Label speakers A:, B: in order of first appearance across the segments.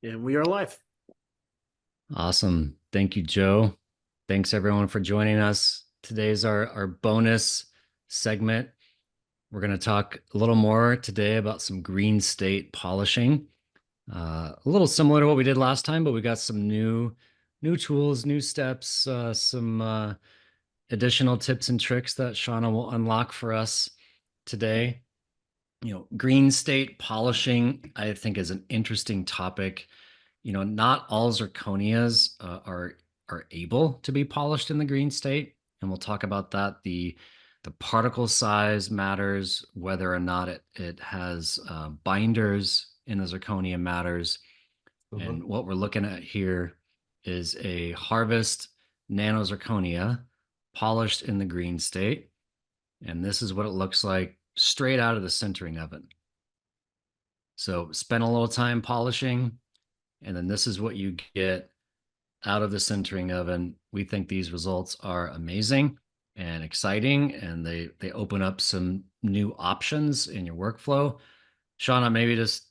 A: And we are live.
B: Awesome. Thank you, Joe. Thanks everyone for joining us. Today's our bonus segment. We're going to talk a little more today about some green state polishing. A little similar to what we did last time, but we got some new tools, new steps, some additional tips and tricks that Shauna will unlock for us today. Green state polishing, I think, is an interesting topic. Not all zirconias are able to be polished in the green state, and we'll talk about that. The particle size matters, whether or not it has binders in the zirconia matters.
A: Mhm.
B: And what we're looking at here is a Harvest Nano Zirconia polished in the green state. And this is what it looks like straight out of the sintering oven. So spend a little time polishing, and then this is what you get out of the sintering oven. We think these results are amazing and exciting, and they open up some new options in your workflow. Shauna, maybe just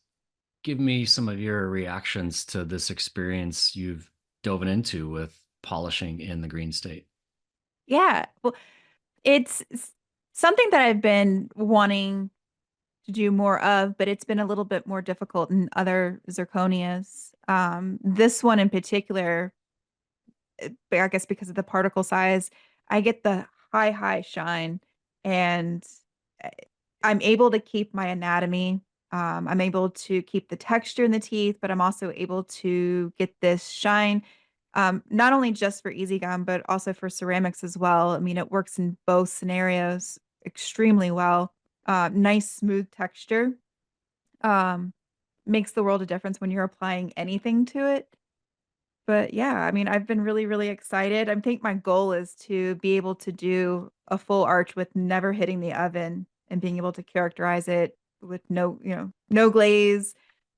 B: give me some of your reactions to this experience you've dove into with polishing in the green state.
C: Yeah. Well, it's something that I've been wanting to do more of, but it's been a little bit more difficult in other zirconias. This one in particular, I guess because of the particle size, I get the high shine, and uh, I'm able to keep my anatomy. I'm able to keep the texture in the teeth, but I'm also able to get this shine, not only just for EasyGum, but also for ceramics as well. I mean, it works in both scenarios extremely well. Nice, smooth texture. Um, Makes the world a difference when you're applying anything to it. But yeah, I mean, I've been really excited. I think my goal is to be able to do a full arch with never hitting the oven and being able to characterize it with no glaze,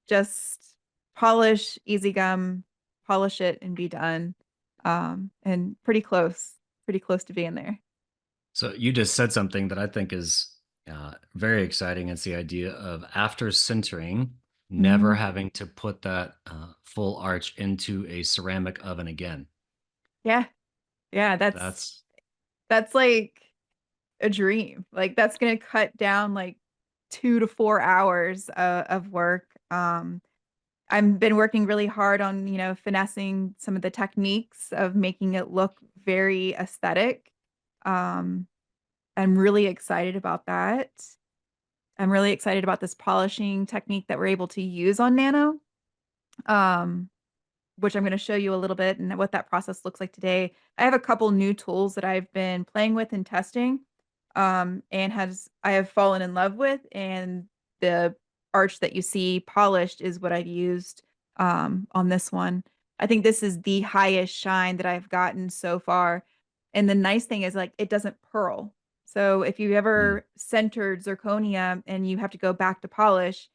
C: just polish, easy gum, polish it and be done. And pretty close to being there.
B: So you just said something that I think is very exciting. It's the idea of after sintering, never
C: Mhm.
B: having to put that full arch into a ceramic oven again.
C: Yeah. Yeah,
B: That's
C: that's like a dream. Like that's gonna cut down like 2 to 4 hours of work. I've been working really hard on, finessing some of the techniques of making it look very aesthetic. Um, I'm really excited about that. I'm really excited about this polishing technique that we're able to use on Nano, um, which I'm going to show you a little bit and what that process looks like today. I have a couple new tools that I've been playing with and testing, and has I have fallen in love with, and the arch that you see polished is what I've used on this one. I think this is the highest shine that I've gotten so far. And the nice thing is like it doesn't pearl. So if you
B: mm.
C: ever centered zirconia and you have to go back to polish,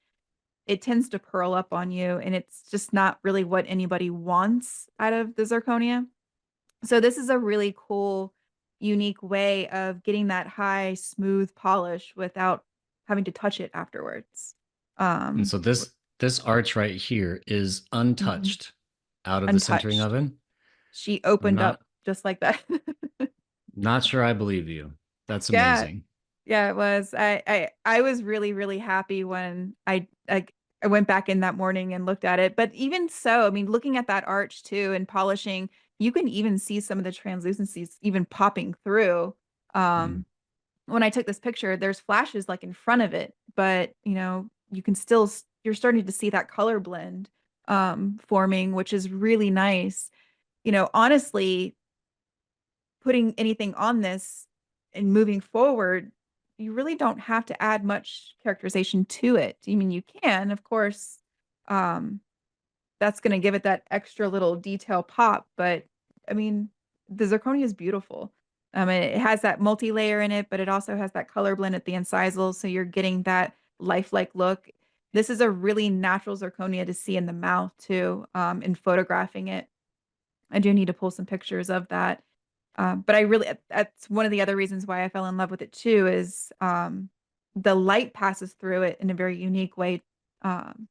C: it tends to pearl up on you, and it's just not really what anybody wants out of the zirconia. So this is a really cool, unique way of getting that high, smooth polish without having to touch it afterwards.
B: And
C: Um,
B: so this arch right here is
C: mhm.
B: untouched out of the sintering
C: Untouched.
B: oven.
C: She
B: I'm
C: opened
B: not
C: up just like that.
B: not sure I believe you. That's
C: Yeah.
B: amazing.
C: Yeah, it was. I was really happy when I went back in that morning and looked at it. But even so, I mean, looking at that arch too and polishing, you can even see some of the translucencies even popping through.
B: Mm.
C: Um, when I took this picture, there's flashes like in front of it, but you can still you're starting to see that color blend forming, which is really nice. Honestly, putting anything on this and moving forward, you really don't have to add much characterization to it. I mean, you can, of course, um, that's going to give it that extra little detail pop, but I mean, the zirconia is beautiful. It has that multi-layer in it, but it also has that color blend at the incisals, so you're getting that lifelike look. This is a really natural zirconia to see in the mouth too, in photographing it. I do need to pull some pictures of that. But that's one of the other reasons why I fell in love with it too, is the light passes through it in a very unique way, um,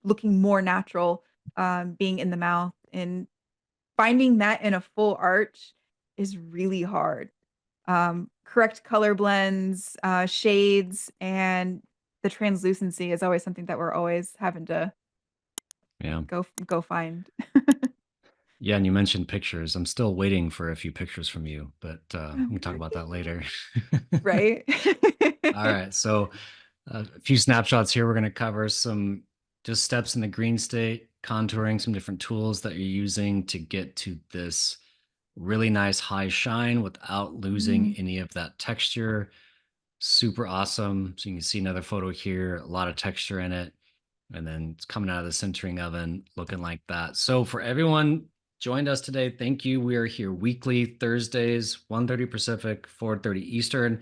C: looking more natural being in the mouth, and finding that in a full arch is really hard. Correct color blends, shades, and the translucency is always something that we're always having to
B: Yeah.
C: go find.
B: Yeah, and you mentioned pictures. I'm still waiting for a few pictures from you, but we
C: I'm
B: can talk about
C: working
B: that
C: on
B: later.
C: it. Right?
B: All right, so a few snapshots here. We're going to cover some just steps in the green state, contouring, some different tools that you're using to get to this really nice high shine without losing
C: Mhm.
B: any of that texture. Super awesome. So you can see another photo here, a lot of texture in it. And then it's coming out of the sintering oven looking like that. So for everyone joined us today, thank you. We are here weekly, Thursdays, 1:30 Pacific, 4:30 Eastern.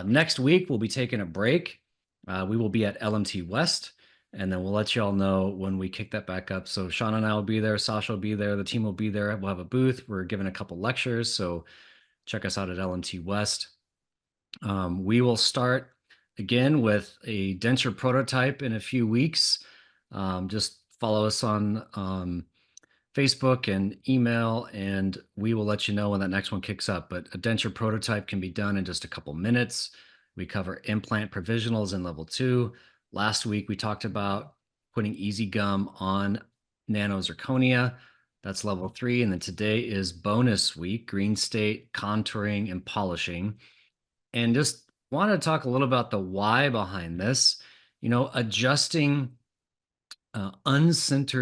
B: Next week, we'll be taking a break. We will be at LMT West, and then we'll let you all know when we kick that back up. So Shauna and I will be there. Sasha will be there. The team will be there. We'll have a booth. We're giving a couple lectures. So check us out at LMT West. We will start again with a denture prototype in a few weeks. Just follow us on Facebook and email, and we will let you know when that next one kicks up. But a denture prototype can be done in just a couple minutes. We cover implant provisionals in level 2. Last week, we talked about putting EasyGum on Nano Zirconia. That's level 3. And then today is bonus week, green state, contouring, and polishing. And just want to talk a little about the why behind this. Adjusting adjusting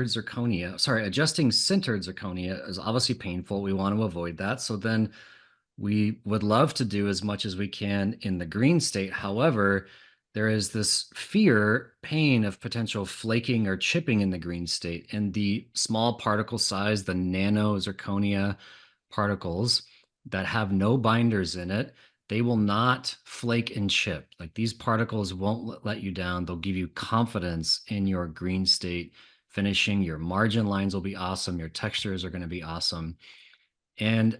B: sintered zirconia is obviously painful. We want to avoid that. So then we would love to do as much as we can in the green state. However, there is this pain of potential flaking or chipping in the green state. And the small particle size, the nano zirconia particles that have no binders in it, they will not flake and chip. Like these particles won't let you down. They'll give you confidence in your green state finishing. Your margin lines will be awesome. Your textures are going to be awesome. And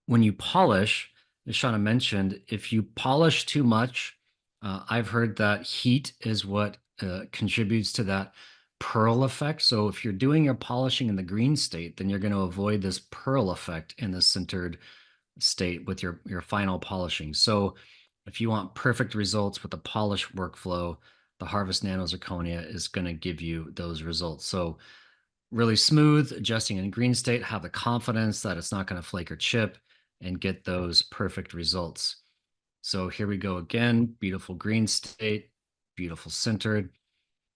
B: when you polish, as Shauna mentioned, if you polish too much, I've heard that heat is what contributes to that pearl effect. So if you're doing your polishing in the green state, then you're going to avoid this pearl effect in the sintered state with your final polishing. So if you want perfect results with the polish workflow, the Harvest Nano Zirconia is going to give you those results. So really smooth, adjusting in green state, have the confidence that it's not going to flake or chip, and get those perfect results. So here we go again, beautiful green state, beautiful centered.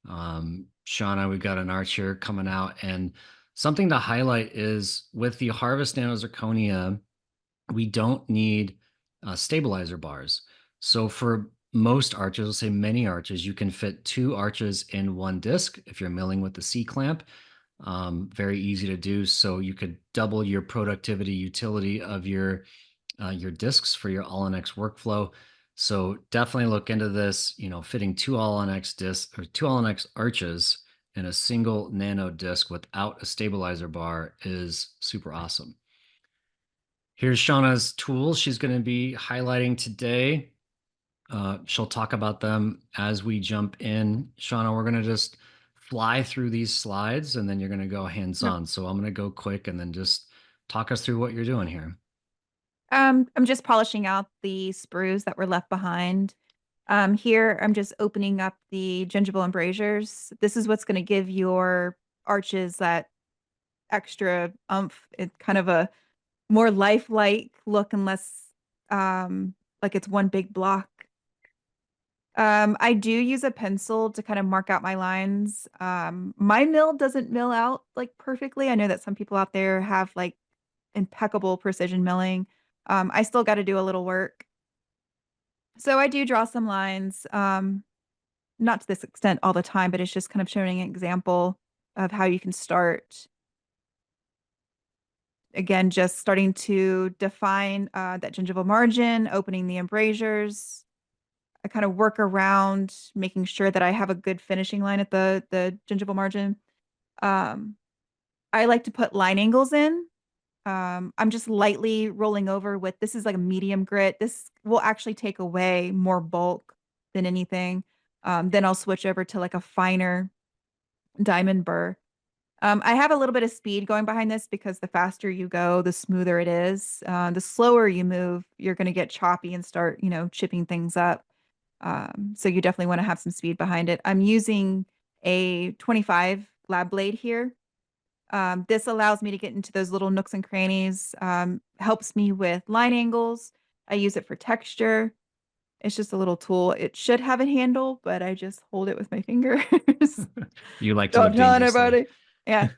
B: Shauna, we've got an arch here coming out. And something to highlight is with the Harvest Nano Zirconia, we don't need stabilizer bars. So for most arches, let's say many arches, you can fit 2 arches in one disc if you're milling with the C-clamp. Very easy to do. So you could double your productivity utility of your discs for your all-on-X workflow. So definitely look into this. Fitting 2 all-on-X discs or 2 all-on-X arches in a single nano disc without a stabilizer bar is super awesome. Here's Shauna's tools she's going to be highlighting today. She'll talk about them as we jump in. Shauna, we're going to just fly through these slides and then you're going to go
C: Yep.
B: hands-on. So I'm going to go quick and then just talk us through what you're doing here.
C: I'm just polishing out the sprues that were left behind. Here, I'm just opening up the gingival embrasures. This is what's going to give your arches that extra umph. It's kind of a more lifelike look and less like it's one big block. I do use a pencil to kind of mark out my lines. My mill doesn't mill out like perfectly. I know that some people out there have like impeccable precision milling. I still got to do a little work. So I do draw some lines, not to this extent all the time, but it's just kind of showing an example of how you can start. Again, just starting to define that gingival margin, opening the embrasures. I kind of work around making sure that I have a good finishing line at the gingival margin. Um, I like to put line angles in. I'm just lightly rolling over with this is like a medium grit. This will actually take away more bulk than anything. Then I'll switch over to like a finer diamond burr. I have a little bit of speed going behind this because the faster you go, the smoother it is. The slower you move, you're going to get choppy and start, chipping things up. So you definitely want to have some speed behind it. I'm using a 25 lab blade here. This allows me to get into those little nooks and crannies, helps me with line angles. I use it for texture. It's just a little tool. It should have a handle, but I just hold it with my fingers.
B: You like to
C: Don't
B: live
C: tell
B: dangerously.
C: anybody. Yeah,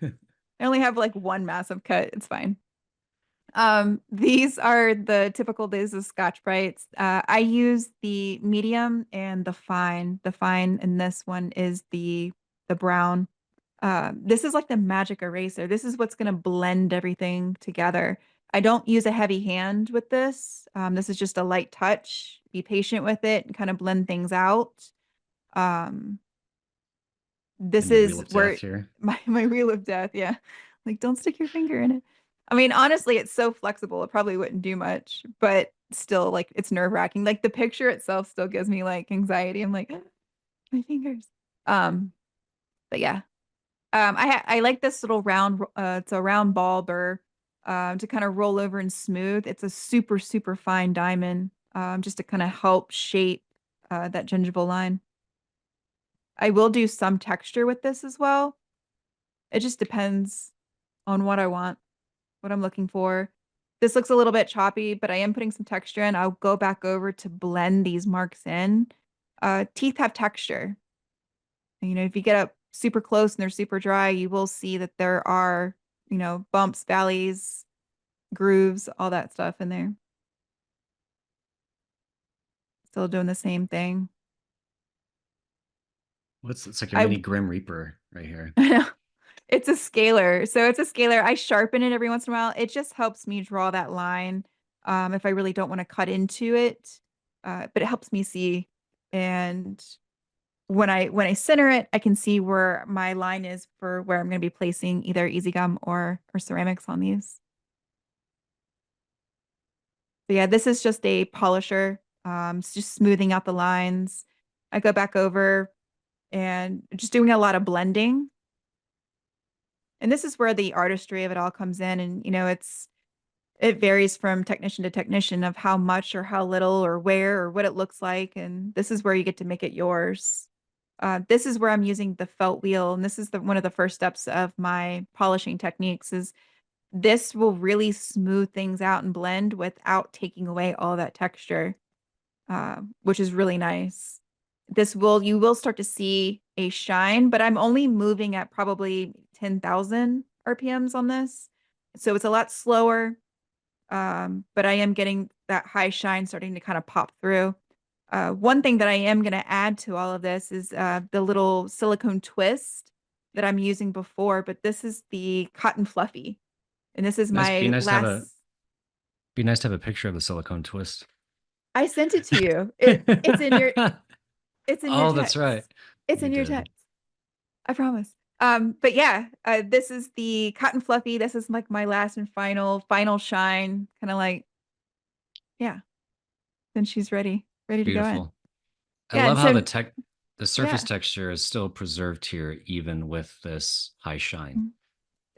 C: I only have like one massive cut. It's fine. These are the typical days of Scotch Brites. I use the medium and the fine. The fine in this one is the brown. This is like the magic eraser. This is what's going to blend everything together. I don't use a heavy hand with this. This is just a light touch. Be patient with it and kind of blend things out. Um, this
B: In your wheel
C: is
B: of
C: where
B: death here.
C: my wheel of death, yeah. Like don't stick your finger in it. I mean, honestly, it's so flexible. It probably wouldn't do much, but still like it's nerve-wracking. Like the picture itself still gives me like anxiety. I'm like, my fingers. Um, but yeah. I like this little round it's a round ball burr to kind of roll over and smooth. It's a super, super fine diamond just to kind of help shape that gingival line. I will do some texture with this as well. It just depends on what I want, what I'm looking for. This looks a little bit choppy, but I am putting some texture in. I'll go back over to blend these marks in. Teeth have texture. If you get up super close and they're super dry, you will see that there are, bumps, valleys, grooves, all that stuff in there. Still doing the same thing.
B: It's like a
C: I
B: mini Grim Reaper right here.
C: It's a scaler. So it's a scaler. I sharpen it every once in a while. It just helps me draw that line if I really don't want to cut into it. But it helps me see. And when I center it, I can see where my line is for where I'm going to be placing either EasyGum or ceramics on these. So yeah, this is just a polisher. It's just smoothing out the lines. I go back over and just doing a lot of blending. And this is where the artistry of it all comes in. And it varies from technician to technician of how much or how little or where or what it looks like. And this is where you get to make it yours. This is where I'm using the felt wheel, and this is one of the first steps of my polishing techniques. Is this will really smooth things out and blend without taking away all that texture, which is really nice. You will start to see a shine, but I'm only moving at probably 10,000 RPMs on this. So it's a lot slower, but I am getting that high shine starting to kind of pop through. One thing that I am going to add to all of this is the little silicone twist that I'm using before, but this is the cotton fluffy. And this is
B: Nice.
C: my last.
B: Be nice to have a picture of the silicone twist.
C: I sent it to you. It's in your
B: Oh, that's
C: text.
B: right.
C: It's
B: You
C: in your
B: did.
C: text. I promise. But yeah, this is the cotton fluffy. This is like my last and final shine. Kind of like, yeah. Then she's ready to go in.
B: Beautiful. I
C: Yeah,
B: love
C: and
B: how
C: so
B: the surface
C: yeah.
B: texture is still preserved here, even with this high shine.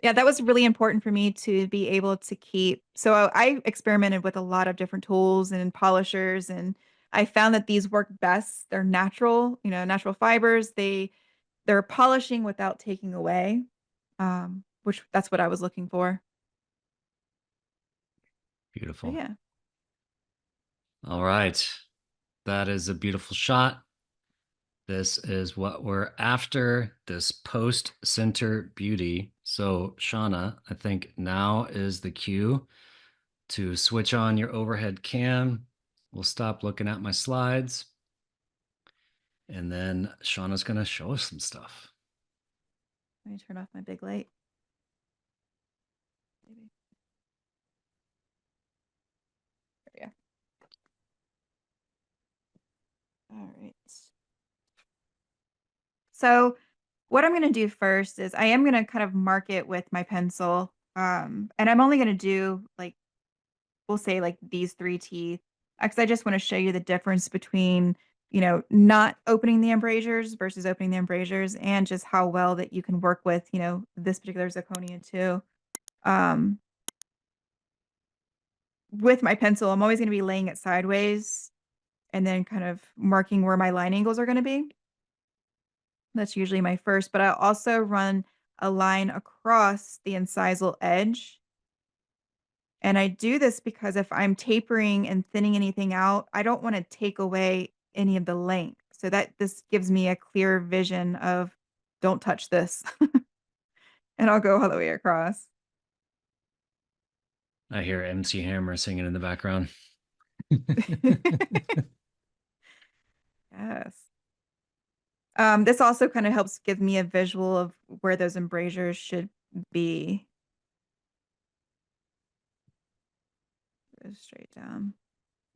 C: Yeah, that was really important for me to be able to keep. So I experimented with a lot of different tools and polishers, and I found that these work best. They're natural, natural fibers. They're polishing without taking away, which that's what I was looking for. But
B: Beautiful.
C: yeah.
B: All right. That is a beautiful shot. This is what we're after, this post center beauty. So, Shauna, I think now is the cue to switch on your overhead cam. We'll stop looking at my slides, and then Shauna's going to show us some stuff.
C: Let me turn off my big light. Maybe. There we go. All right. So what I'm going to do first is I am going to kind of mark it with my pencil. And I'm only going to do like, we'll say like these three teeth, because I just want to show you the difference between, not opening the embrasures versus opening the embrasures, and just how well that you can work with, this particular zirconia too. Um, with my pencil, I'm always going to be laying it sideways and then kind of marking where my line angles are going to be. That's usually my first, but I also run a line across the incisal edge. And I do this because if I'm tapering and thinning anything out, I don't want to take away any of the length. So that this gives me a clear vision of don't touch this. And I'll go all the way across.
B: I hear MC Hammer singing in the background.
C: Yes. This also kind of helps give me a visual of where those embrasures should be. Go straight down.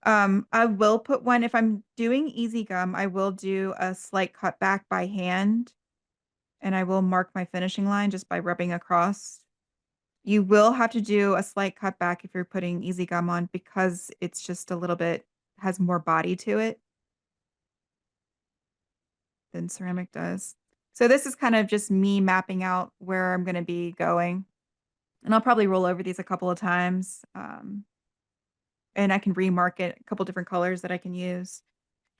C: I will put one, if I'm doing EasyGum, I will do a slight cut back by hand, and I will mark my finishing line just by rubbing across. You will have to do a slight cut back if you're putting EasyGum on because it's just a little bit has more body to it than ceramic does. So this is kind of just me mapping out where I'm going to be going. And I'll probably roll over these a couple of times. And I can remark it a couple different colors that I can use.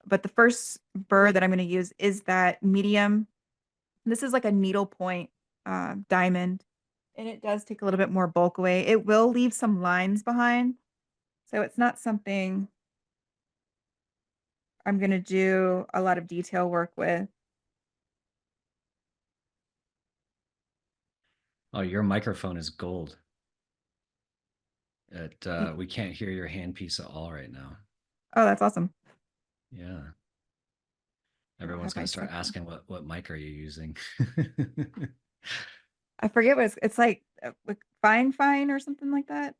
C: But the first burr that I'm going to use is that medium. This is like a needle point diamond. And it does take a little bit more bulk away. It will leave some lines behind. So it's not something I'm going to do a lot of detail work with.
B: Oh, your microphone is gold. We can't hear your handpiece at all right now.
C: Oh, that's awesome.
B: Yeah.
C: Oh,
B: Everyone's
C: have
B: going
C: I
B: to start
C: set that?
B: asking what mic are you using?
C: I forget what it's like, like fine or something like that.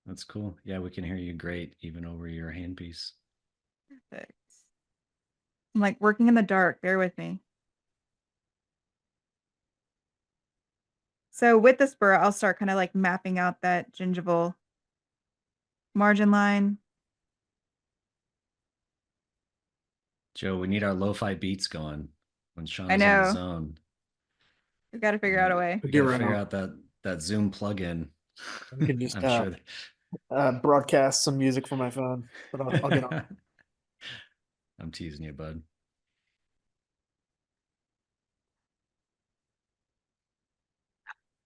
B: That's cool. Yeah, we can hear you great even over your handpiece.
C: Perfect. I'm like working in the dark. Bear with me. So with this burr, I'll start kind of like mapping out that gingival margin line.
B: Joe, we need our lo-fi beats going when
C: I
B: Shauna's in the
C: know.
B: zone.
C: We've got to figure out a
B: We,
C: way.
B: we
A: Figure
B: got to
A: it
B: figure
A: out.
B: out that Zoom plugin.
A: We can just
B: I'm sure.
A: broadcast some music from my phone, but I'll get on.
B: I'm teasing you, bud.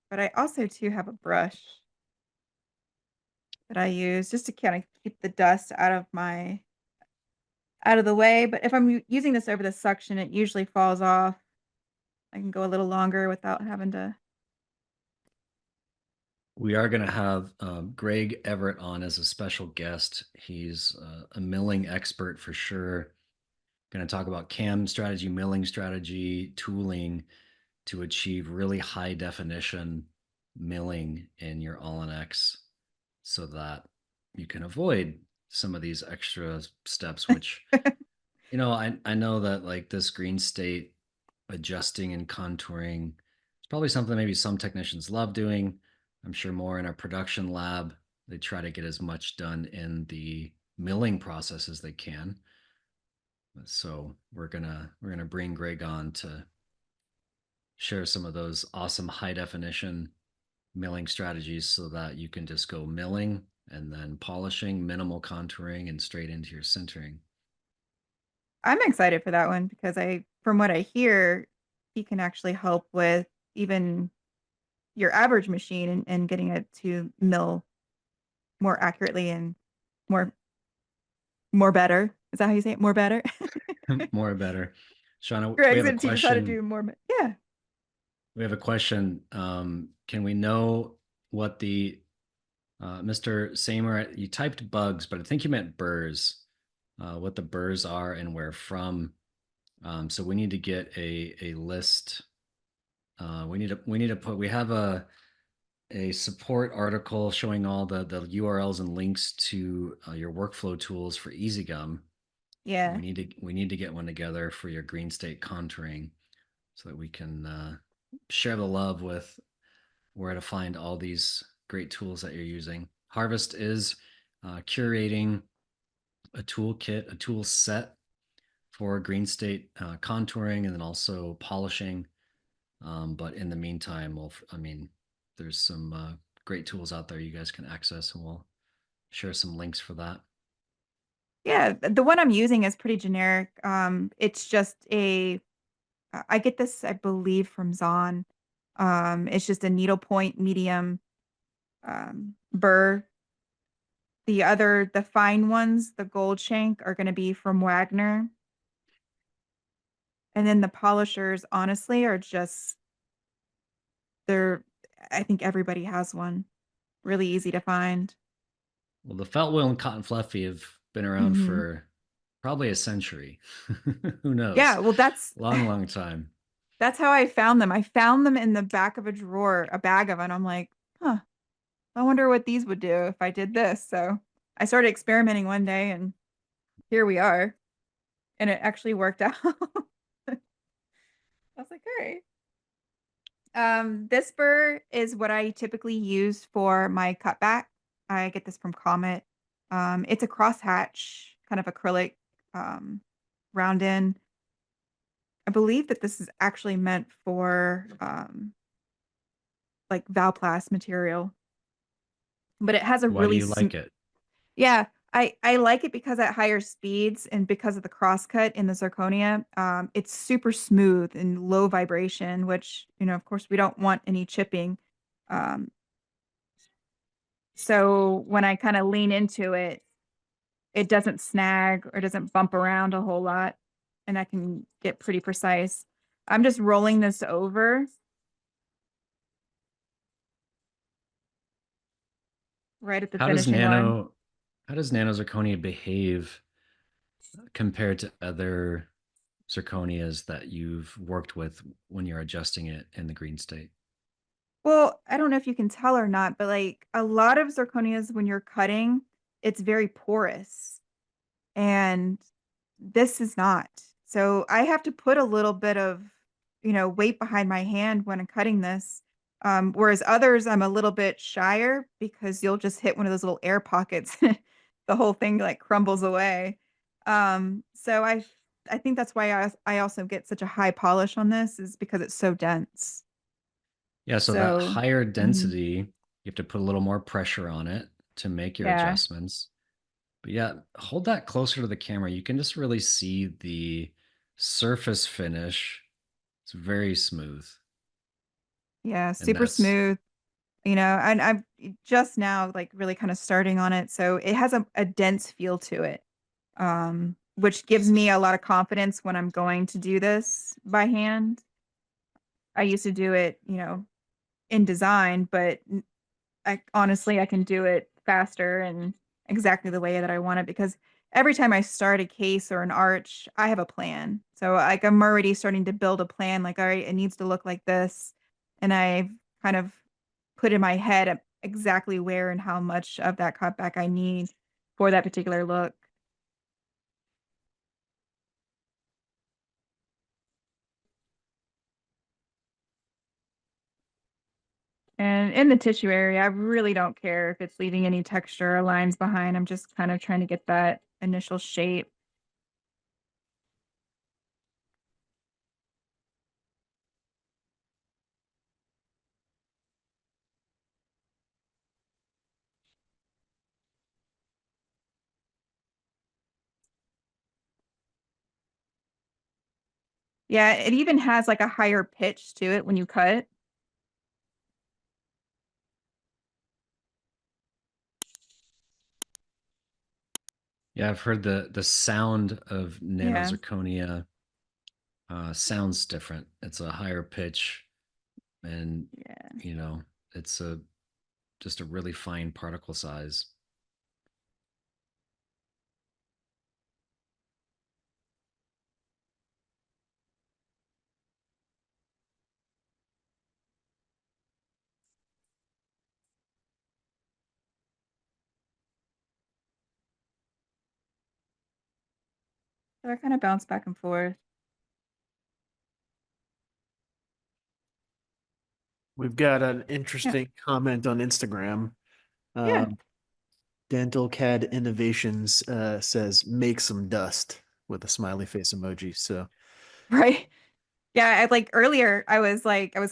C: But I also too have a brush that I use just to kind of keep the dust out of the way. But if I'm using this over the suction, it usually falls off. I can go a little longer without having to.
B: We are going to have Greg Everett on as a special guest. He's a milling expert for sure. Going to talk about cam strategy, milling strategy, tooling to achieve really high definition milling in your All-in-X so that you can avoid some of these extra steps, which, I know that like this green state adjusting and contouring is probably something maybe some technicians love doing. I'm sure more in our production lab, they try to get as much done in the milling process as they can. So we're gonna bring Greg on to share some of those awesome high definition milling strategies so that you can just go milling and then polishing, minimal contouring, and straight into your sintering.
C: I'm excited for that one because from what I hear, he can actually help with even your average machine and getting it to mill more accurately and more more better. Is that how you say it? More better.
B: More better. Shauna, we
C: Greg's
B: have a
C: gonna teach us how to
B: question.
C: do more. Yeah.
B: We have a question. Can we know what the Mr. Samer, you typed bugs, but I think you meant burrs, what the burrs are and where from. So we need to get a list. We have a support article showing all the URLs and links to your workflow tools for EasyGum.
C: Yeah.
B: We need to get one together for your green state contouring so that we can share the love with where to find all these great tools that you're using. Harvest is curating a toolkit, a tool set for green state contouring and then also polishing. But in the meantime, there's some great tools out there you guys can access, and we'll share some links for that.
C: Yeah, the one I'm using is pretty generic. It's just I get this, I believe, from Zon. It's just a needlepoint medium burr. The fine ones, the gold shank, are going to be from Wagner. And then the polishers, honestly, are just, I think everybody has one. Really easy to find.
B: Well, the felt wheel and cotton fluffy have been around for probably a century. Who knows?
C: Yeah, well,
B: long time.
C: That's how I found them. I found them in the back of a drawer, a bag of it. I'm like, huh, I wonder what these would do if I did this. So I started experimenting one day and here we are. And it actually worked out. I was like, all right. This burr is what I typically use for my cutback. I get this from Comet. It's a crosshatch, kind of acrylic, round in. I believe that this is actually meant for like Valplast material, but it has a
B: Why do
C: really
B: you like it?
C: Yeah, I like it because at higher speeds and because of the crosscut in the zirconia, it's super smooth and low vibration, which, of course, we don't want any chipping. Um, so when I kind of lean into it, it doesn't snag or doesn't bump around a whole lot, and I can get pretty precise. I'm just rolling this over right at the finishing line.
B: How does Nano Zirconia behave compared to other zirconias that you've worked with when you're adjusting it in the green state?
C: Well, I don't know if you can tell or not, but like a lot of zirconias, when you're cutting, it's very porous, and this is not. So I have to put a little bit of, weight behind my hand when I'm cutting this. Whereas others, I'm a little bit shyer because you'll just hit one of those little air pockets. The whole thing like crumbles away. So I think that's why I also get such a high polish on this, is because it's so dense.
B: Yeah, so that
C: So,
B: higher
C: mhm,
B: density, you have to put a little more pressure on it to make your
C: yeah.
B: adjustments. But yeah, hold that closer to the camera. You can just really see the surface finish. It's very smooth.
C: Yeah,
B: And
C: super
B: that's,
C: smooth. And I'm just now like really kind of starting on it. So it has a dense feel to it, which gives me a lot of confidence when I'm going to do this by hand. I used to do it, in design, but I can do it faster and exactly the way that I want it, because every time I start a case or an arch, I have a plan. So like I'm already starting to build a plan, like, all right, it needs to look like this. And I've kind of put in my head exactly where and how much of that cutback I need for that particular look. And in the tissue area, I really don't care if it's leaving any texture or lines behind. I'm just kind of trying to get that initial shape. Yeah, it even has like a higher pitch to it when you cut.
B: yeah, I've heard the sound of Nano
C: Yeah.
B: Zirconia sounds different. It's a higher pitch, and
C: Yeah.
B: you know, it's just a really fine particle size.
C: So I kind of bounce back and forth.
A: We've got an
C: Yeah.
A: interesting comment on Instagram.
C: Yeah.
A: Um, Dental CAD Innovations says make some dust with a smiley face emoji. So
C: Right. Yeah, I like earlier I was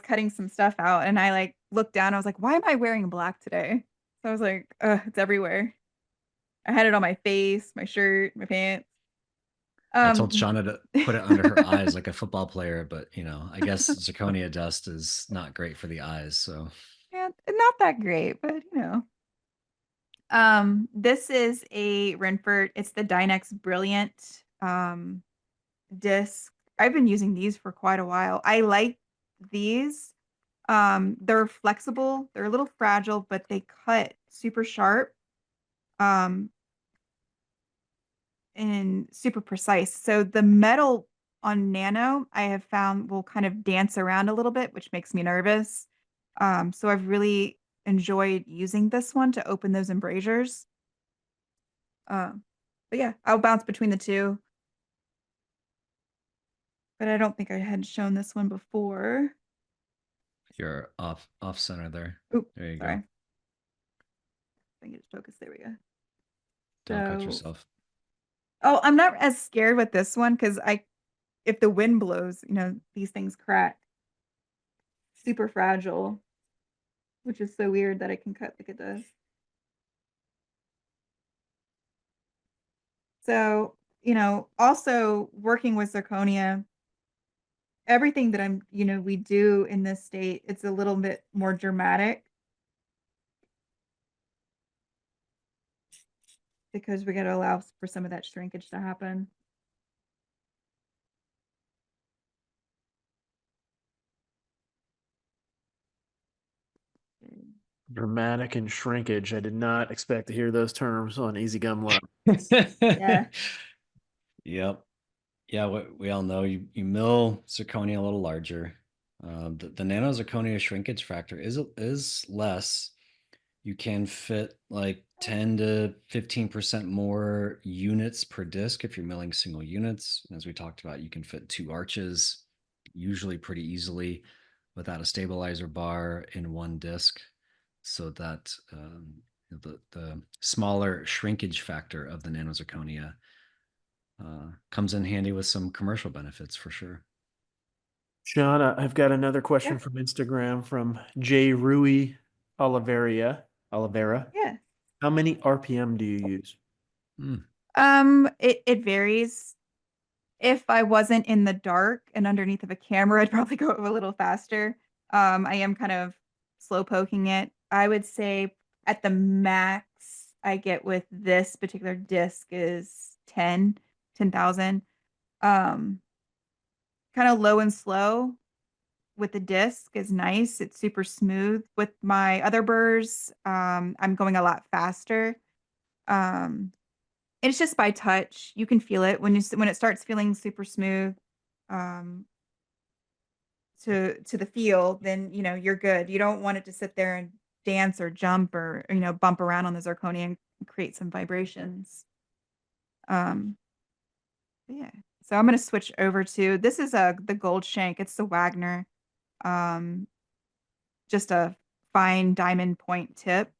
C: cutting some stuff out and I like looked down, I was like, why am I wearing black today? So I was like, it's everywhere. I had it on my face, my shirt, my pants.
B: I told
C: Um
B: Shauna to put it under her eyes like a football player, but I guess zirconia dust is not great for the eyes. So
C: yeah, not that great, but you know. This is a Renford. It's the Dynex Brilliant disc. I've been using these for quite a while. I like these. They're flexible, they're a little fragile, but they cut super sharp. Um, and super precise. So the metal on Nano, I have found will kind of dance around a little bit, which makes me nervous. So I've really enjoyed using this one to open those embrasures. Um, but yeah, I'll bounce between the two. But I don't think I had shown this one before.
B: you're off center there.
C: Oop,
B: There you
C: sorry.
B: go.
C: I think it's focused. There we go.
B: Don't cut
C: So,
B: yourself.
C: oh, I'm not as scared with this one because if the wind blows, these things crack. Super fragile, which is so weird that it can cut like it does. So, also working with zirconia, everything that we do in this state, it's a little bit more dramatic because we got to allow for some of that shrinkage to happen.
A: dramatic and shrinkage. I did not expect to hear those terms on EasyGum Lab.
C: Yeah.
B: Yep. Yeah, we all know you mill zirconia a little larger. The nano zirconia shrinkage factor is less. You can fit like 10 to 15% more units per disc if you're milling single units. As we talked about, you can fit 2 arches usually pretty easily without a stabilizer bar in one disc. So that the smaller shrinkage factor of the nano zirconia comes in handy with some commercial benefits for sure.
A: Shauna, I've got another question
C: Yeah.
A: from Instagram from J. Rui Oliveira.
C: Yeah.
A: How many RPM do you use?
C: It varies. If I wasn't in the dark and underneath of a camera, I'd probably go a little faster. I am kind of slow poking it. I would say at the max I get with this particular disc is 10,000. Kind of low and slow with the disc is nice. It's super smooth. With my other burrs, I'm going a lot faster. Um, it's just by touch. You can feel it when it starts feeling super smooth. Um, to the feel, then you're good. You don't want it to sit there and dance or jump or bump around on the zirconia and create some vibrations. Um, yeah. So I'm gonna switch over to this is the gold shank. It's the Wagner. Um, just a fine diamond point tip.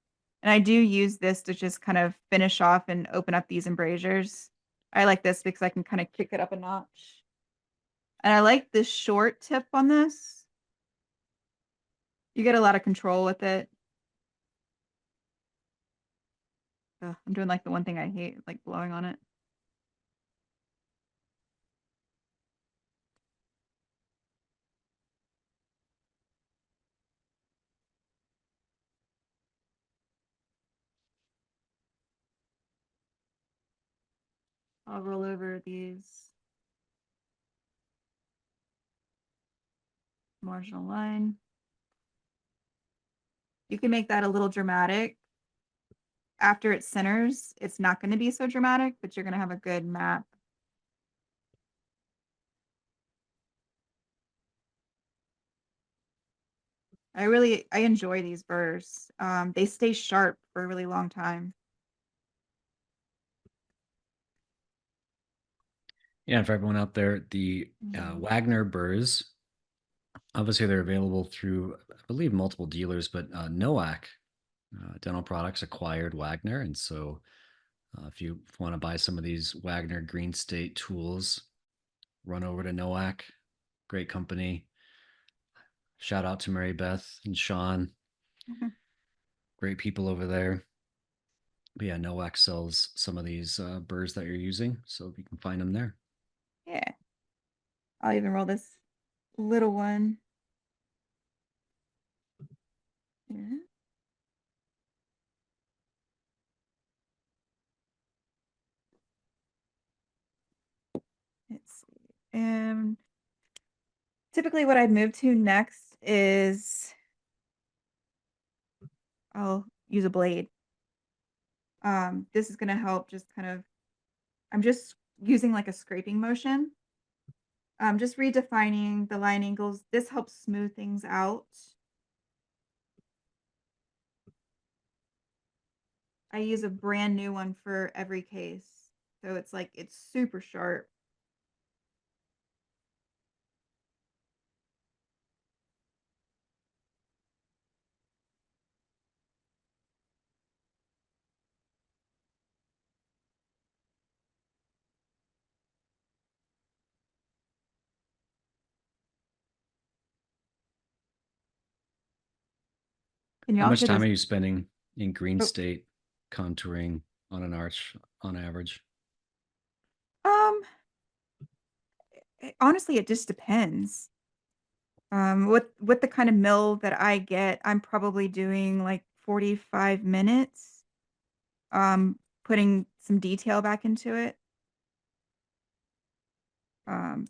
C: And I do use this to just kind of finish off and open up these embrasures. I like this because I can kind of kick it up a notch. And I like this short tip on this. You get a lot of control with it. Ugh, I'm doing like the one thing I hate, like blowing on it. I'll roll over these marginal line. You can make that a little dramatic. After it centers, it's not going to be so dramatic, but you're going to have a good map. I enjoy these burrs. They stay sharp for a really long time.
B: Yeah, and for everyone out there, the Wagner burrs, obviously they're available through, I believe, multiple dealers, but Noack Dental Products acquired Wagner. And so if you want to buy some of these Wagner Green State tools, run over to NOAC. Great company. Shout out to Mary Beth and Sean. Great people over there. But yeah, NOAC sells some of these burrs that you're using, so you can find them there.
C: Yeah. I'll even roll this little one. Yeah. Let's see. And typically what I'd move to next is I'll use a blade. This is going to help just kind of, I'm just using like a scraping motion. Just redefining the line angles. This helps smooth things out. I use a brand new one for every case. So it's like, it's super sharp. Can you
B: How
C: all
B: much
C: hear
B: time
C: this?
B: are you spending in Green
C: Oh,
B: State contouring on an arch on average?
C: um, honestly, it just depends. With the kind of mill that I get, I'm probably doing like 45 minutes, putting some detail back into it,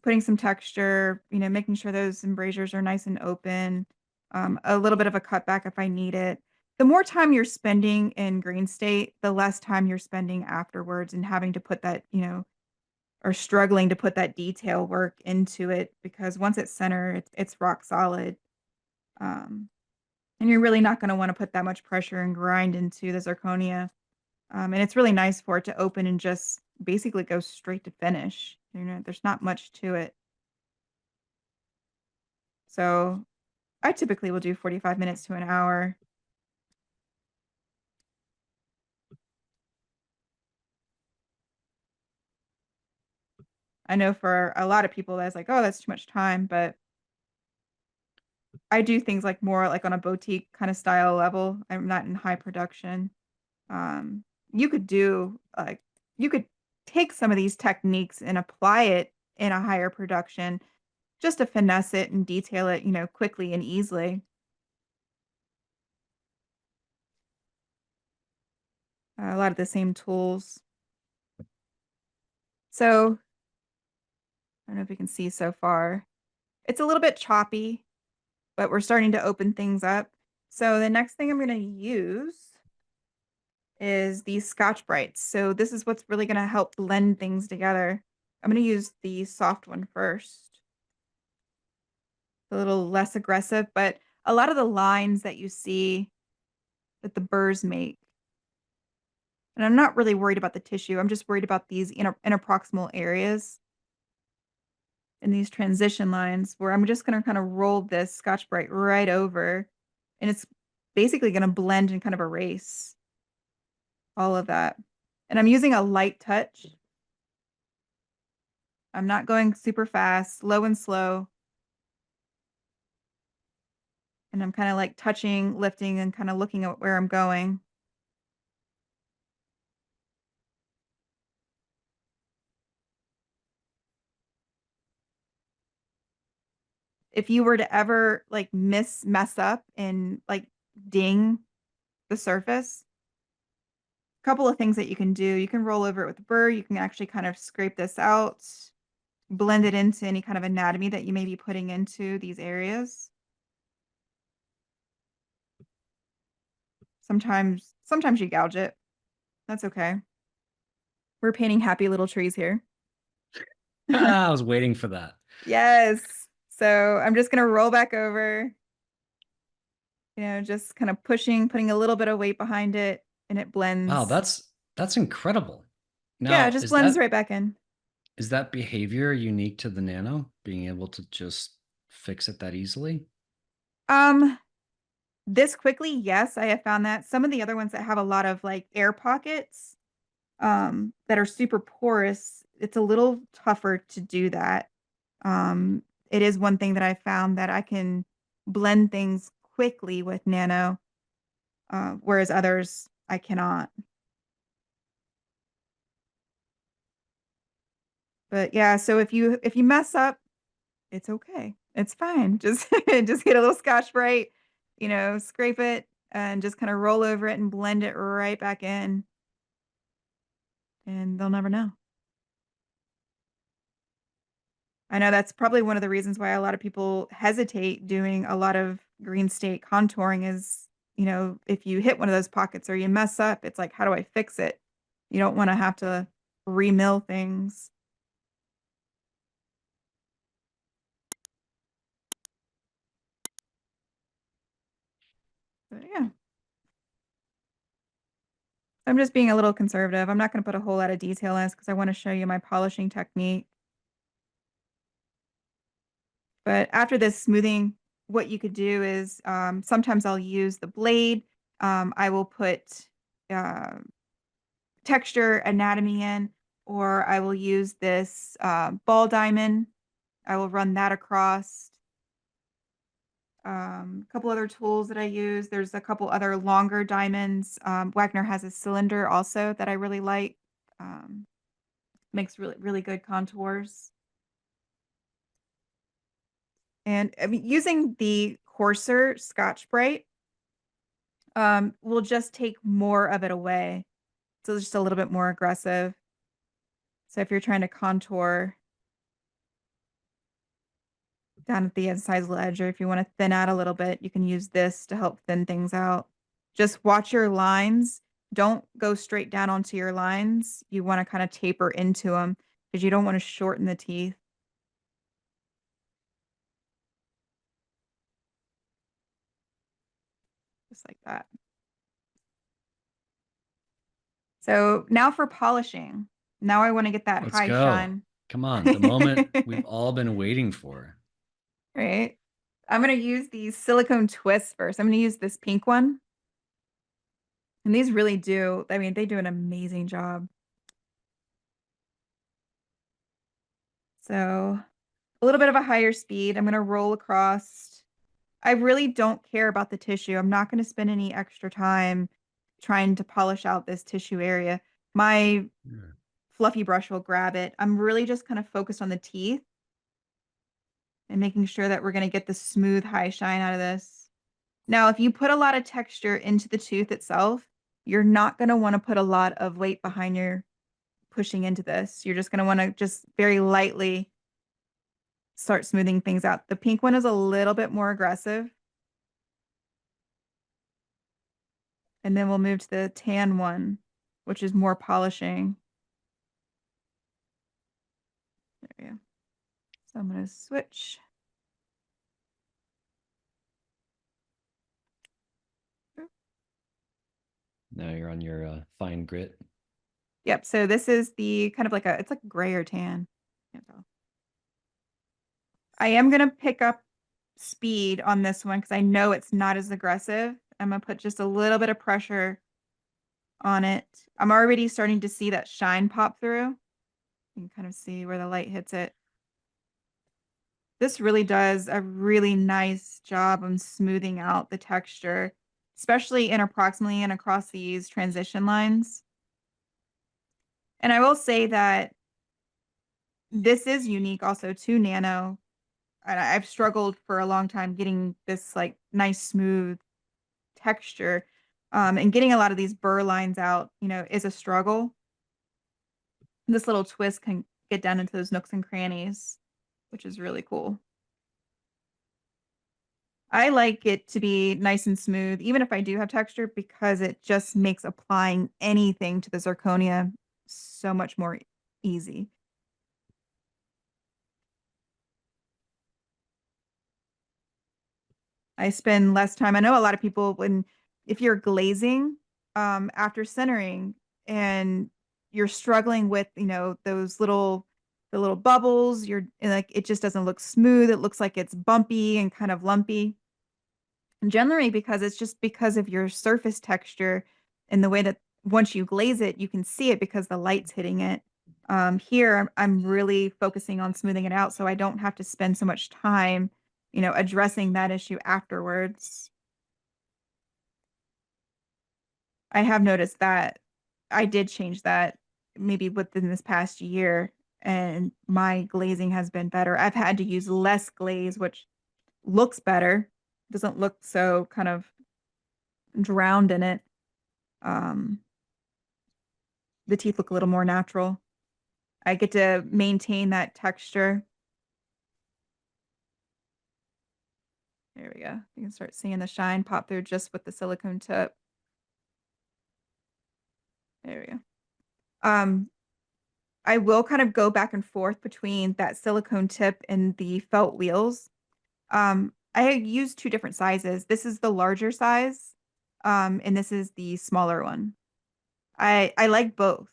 C: putting some texture, making sure those embrasures are nice and open, a little bit of a cutback if I need it. The more time you're spending in green state, the less time you're spending afterwards and having to put that, or struggling to put that detail work into it because once it's center, it's rock solid. Um, and you're really not going to want to put that much pressure and grind into the zirconia. And it's really nice for it to open and just basically go straight to finish. There's not much to it. So I typically will do 45 minutes to an hour. I know for a lot of people that's like, oh, that's too much time, but I do things like more like on a boutique kind of style level. I'm not in high production. Um, you could do like you could take some of these techniques and apply it in a higher production just to finesse it and detail it, quickly and easily. A lot of the same tools. So I don't know if you can see so far. It's a little bit choppy, but we're starting to open things up. So the next thing I'm going to use is these Scotch Brights. So this is what's really going to help blend things together. I'm going to use the soft one first. A little less aggressive, but a lot of the lines that you see that the burrs make. And I'm not really worried about the tissue. I'm just worried about these interproximal areas and these transition lines where I'm just going to kind of roll this Scotch Brite right over and it's basically going to blend and kind of erase all of that. And I'm using a light touch. I'm not going super fast, low and slow. And I'm kind of like touching, lifting, and kind of looking at where I'm going. If you were to ever like mess up and like ding the surface, a couple of things that you can do. You can roll over it with a burr. You can actually kind of scrape this out, blend it into any kind of anatomy that you may be putting into these areas. Sometimes you gouge it. That's okay. We're painting happy little trees here.
B: I was waiting for that.
C: Yes. So I'm just gonna roll back over, just kind of pushing, putting a little bit of weight behind it, and it
B: Wow,
C: blends.
B: that's incredible.
C: Yeah, it
B: Now,
C: just blends right back in.
B: is that behavior unique to the Nano, being able to just fix it that easily?
C: Um, This quickly, yes, I have found that. Some of the other ones that have a lot of like air pockets, that are super porous, it's a little tougher to do that. Um, it is one thing that I found that I can blend things quickly with Nano, whereas others I cannot. But yeah, so if you mess up, it's okay. It's fine. Just just get a little Scotch-Brite, scrape it and just kind of roll over it and blend it right back in, and they'll never know. I know that's probably one of the reasons why a lot of people hesitate doing a lot of green state contouring is, if you hit one of those pockets or you mess up, it's like, how do I fix it? You don't want to have to remill things. But yeah. I'm just being a little conservative. I'm not going to put a whole lot of detail in this because I want to show you my polishing technique. But after this smoothing, what you could do is sometimes I'll use the blade. I will put uh, texture anatomy in, or I will use this ball diamond. I will run that across. A couple other tools that I use. There's a couple other longer diamonds. Wagner has a cylinder also that I really like. Makes really, really good contours. And I mean, using the coarser Scotch-Brite will just take more of it away. So it's just a little bit more aggressive. So if you're trying to contour down at the incisal edge, or if you want to thin out a little bit, you can use this to help thin things out. Just watch your lines. Don't go straight down onto your lines. You want to kind of taper into them because you don't want to shorten the teeth. Just like that. So now for polishing. Now I want to get that
B: Let's
C: high
B: go.
C: shine.
B: Come on, the moment we've all been waiting for.
C: Right. I'm going to use these silicone twists first. I'm going to use this pink one. And these really do, I mean, they do an amazing job. So a little bit of a higher speed. I'm going to roll across. I really don't care about the tissue. I'm not going to spend any extra time trying to polish out this tissue area. My fluffy brush will grab it. I'm really just kind of focused on the teeth and making sure that we're going to get the smooth high shine out of this. Now, if you put a lot of texture into the tooth itself, you're not going to want to put a lot of weight behind your pushing into this. You're just going to want to just very lightly start smoothing things out. The pink one is a little bit more aggressive. And then we'll move to the tan one, which is more polishing. There we go. So I'm going to switch.
B: Now you're on your fine grit.
C: Yep. So this is the kind of like it's like gray or tan. Can't tell. I am going to pick up speed on this one because I know it's not as aggressive. I'm going to put just a little bit of pressure on it. I'm already starting to see that shine pop through. You can kind of see where the light hits it. This really does a really nice job on smoothing out the texture, especially interproximally and across these transition lines. And I will say that this is unique also to Nano. And I've struggled for a long time getting this like nice smooth texture. And getting a lot of these burr lines out, is a struggle. This little twist can get down into those nooks and crannies, which is really cool. I like it to be nice and smooth, even if I do have texture, because it just makes applying anything to the zirconia so much more easy. I spend less time. I know a lot of people if you're glazing after sintering and you're struggling with, those the little bubbles, you're like, it just doesn't look smooth. It looks like it's bumpy and kind of lumpy. generally because it's just because of your surface texture and the way that once you glaze it, you can see it because the light's hitting it. Here, I'm really focusing on smoothing it out so I don't have to spend so much time, addressing that issue afterwards. I have noticed that I did change that maybe within this past year, and my glazing has been better. I've had to use less glaze, which looks better. Doesn't look so kind of drowned in it. Um, the teeth look a little more natural. I get to maintain that texture. There we go. You can start seeing the shine pop through just with the silicone tip. There we go. I will kind of go back and forth between that silicone tip and the felt wheels. I use two different sizes. This is the larger size, and this is the smaller one. I like both.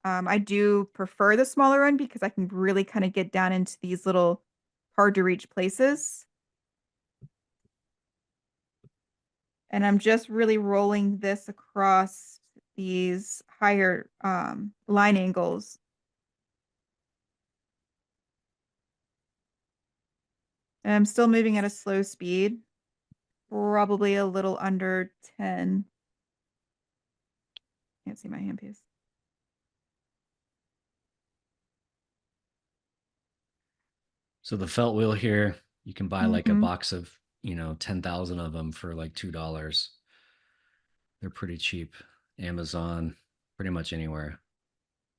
C: I do prefer the smaller one because I can really kind of get down into these little hard to reach places. And I'm just really rolling this across these higher line angles. And I'm still moving at a slow speed, probably a little under 10. Can't see my handpiece.
B: So the felt wheel here, you can buy like a
C: Mhm.
B: box of, 10,000 of them for like $2. They're pretty cheap. Amazon, pretty much anywhere.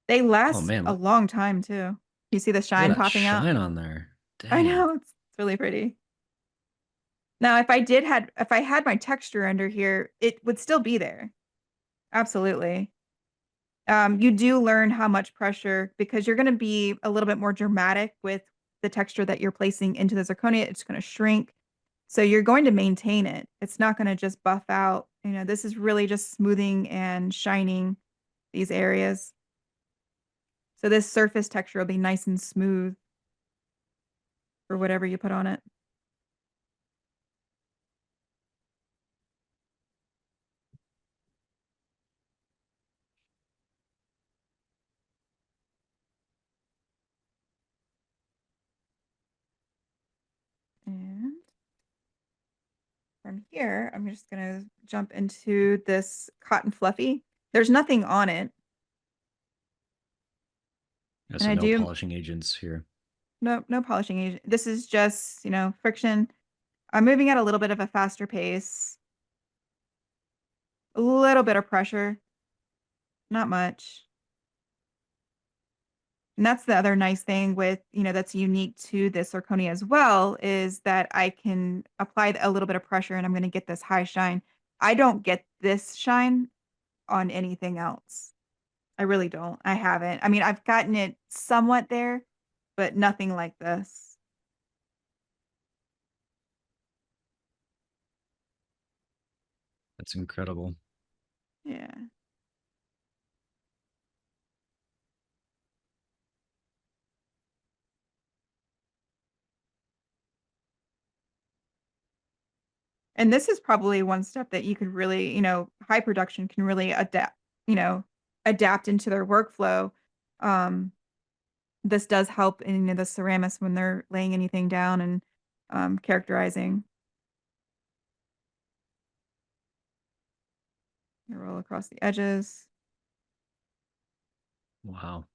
C: They
B: Oh
C: last
B: man,
C: a long time too. You see the
B: look at
C: shine
B: that
C: popping out?
B: shine on there.
C: I
B: Dang.
C: know, it's really pretty. Now, if I had my texture under here, it would still be there. Absolutely. You do learn how much pressure because you're going to be a little bit more dramatic with the texture that you're placing into the zirconia. It's going to shrink. So you're going to maintain it. It's not going to just buff out. This is really just smoothing and shining these areas. So this surface texture will be nice and smooth for whatever you put on it. And from here, I'm just going to jump into this cotton fluffy. There's nothing on it.
B: Yeah,
C: And
B: so
C: I
B: no
C: do
B: polishing agents here.
C: no polishing agent. This is just, friction. I'm moving at a little bit of a faster pace. A little bit of pressure, not much. And that's the other nice thing with, that's unique to this zirconia as well, is that I can apply a little bit of pressure and I'm going to get this high shine. I don't get this shine on anything else. I really don't. I haven't. I mean, I've gotten it somewhat there, but nothing like this.
B: That's incredible.
C: Yeah. And this is probably one step that you could really, high production can really adapt into their workflow. Um, this does help in the ceramists when they're laying anything down and characterizing. Roll across the edges.
B: Wow.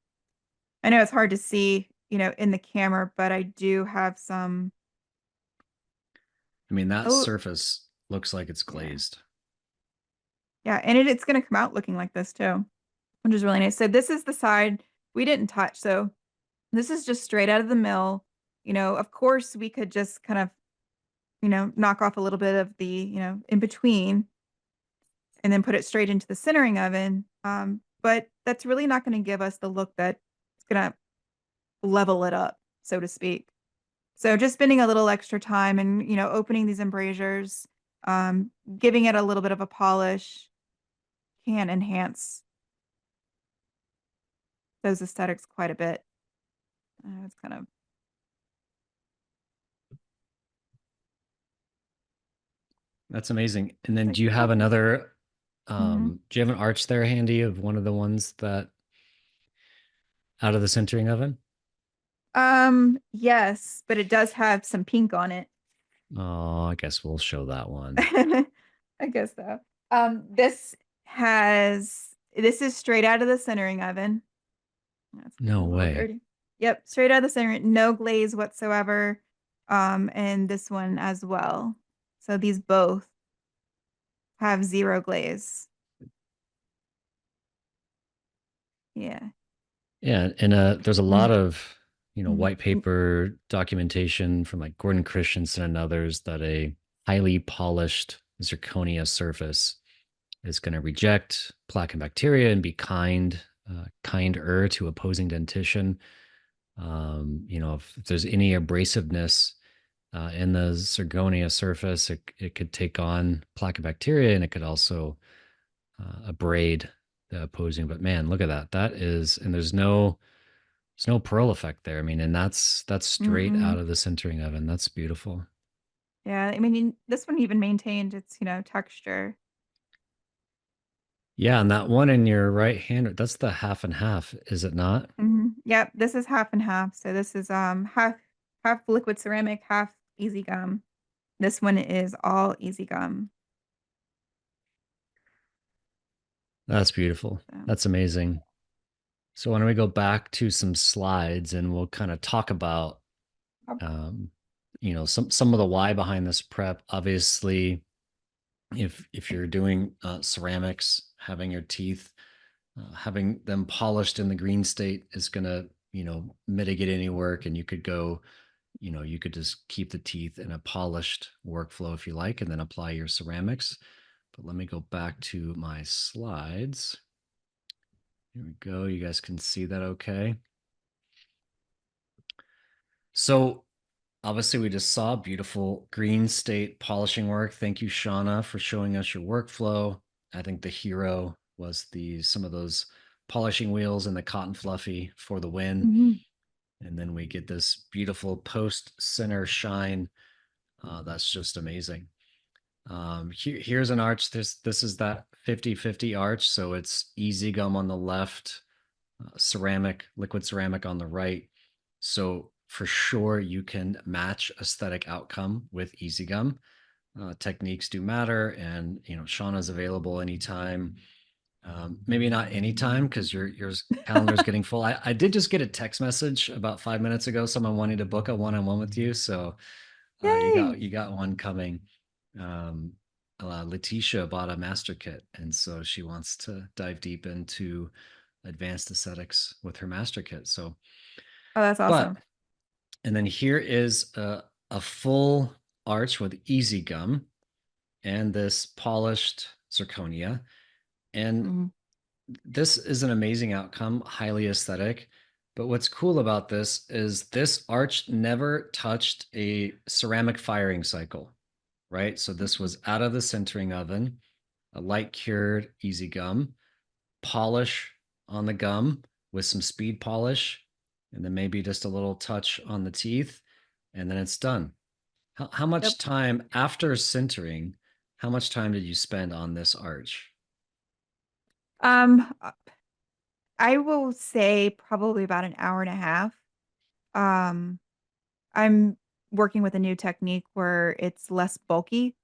C: I know it's hard to see, in the camera, but I do have some.
B: I mean, that
C: Oh,
B: surface looks like it's
C: yeah.
B: glazed.
C: Yeah, and it's going to come out looking like this too, which is really nice. So this is the side we didn't touch. So this is just straight out of the mill. Of course, we could just kind of, knock off a little bit of the, in between and then put it straight into the sintering oven. But that's really not going to give us the look that it's going to level it up, so to speak. So just spending a little extra time and, opening these embrasures, giving it a little bit of a polish can enhance those aesthetics quite a bit. It's kind of
B: That's amazing. And then
C: Like,
B: do you have
C: oh.
B: another
C: Mhm.
B: do you have an arch there handy of one of the ones that out of the sintering oven?
C: Yes, but it does have some pink on it.
B: Oh, I guess we'll show that one.
C: I guess so. This is straight out of the centering oven. That's getting
B: No
C: a little
B: way.
C: dirty. Yep, straight out of the center, no glaze whatsoever. And this one as well. So these both have zero glaze. Yeah.
B: Yeah, and there's a lot
C: Mm,
B: of,
C: mm,
B: white paper documentation from like Gordon Christensen and others that a highly polished zirconia surface is going to reject plaque and bacteria and be kinder to opposing dentition. If there's any abrasiveness in the zirconia surface, it could take on plaque and bacteria, and it could also abrade the opposing. But man, look at that. That is, and there's no pearl effect there. I mean, and that's straight out
C: mm-mm.
B: of the sintering oven. That's beautiful.
C: Yeah, I mean, this one even maintained its, texture.
B: Yeah, and that one in your right hand, that's the half and half, is it not?
C: Yep, this is half and half. So this is half liquid ceramic, half easy gum. This one is all easy gum.
B: That's beautiful.
C: So,
B: That's amazing. So why don't we go back to some slides and we'll kind of talk about
C: yep.
B: um, some of the why behind this prep. Obviously, if you're doing ceramics, having your teeth, having them polished in the green state is going to mitigate any work, and you could go, you could just keep the teeth in a polished workflow if you like, and then apply your ceramics. But let me go back to my slides. Here we go. You guys can see that okay. So obviously we just saw beautiful green state polishing work. Thank you, Shaana, for showing us your workflow. I think the hero was some of those polishing wheels and the cotton fluffy for the win.
C: Mhm.
B: And then we get this beautiful post center shine. That's just amazing. Here's an arch. This is that 50-50 arch. So it's EasyGum on the left, ceramic, liquid ceramic on the right. So for sure you can match aesthetic outcome with EasyGum. Techniques do matter, and Shauna's available anytime. Maybe not anytime because your calendar's getting full. I did just get a text message about 5 minutes ago, someone wanting to book a one-on-one with you. So
C: Yay!
B: you got one coming. Um, Letitia bought a master kit, and so she wants to dive deep into advanced aesthetics with her master kit. So,
C: Oh, that's
B: but
C: awesome.
B: and then here is a full arch with easy gum and this polished zirconia. And
C: Mhm.
B: this is an amazing outcome, highly aesthetic. But what's cool about this is this arch never touched a ceramic firing cycle, right? So this was out of the sintering oven, a light cured easy gum, polish on the gum with some speed polish, and then maybe just a little touch on the teeth, and then it's done. How much
C: Yep.
B: time after sintering, how much time did you spend on this arch?
C: Um, uh, I will say probably about an hour and a half. Um, I'm working with a new technique where it's less bulky.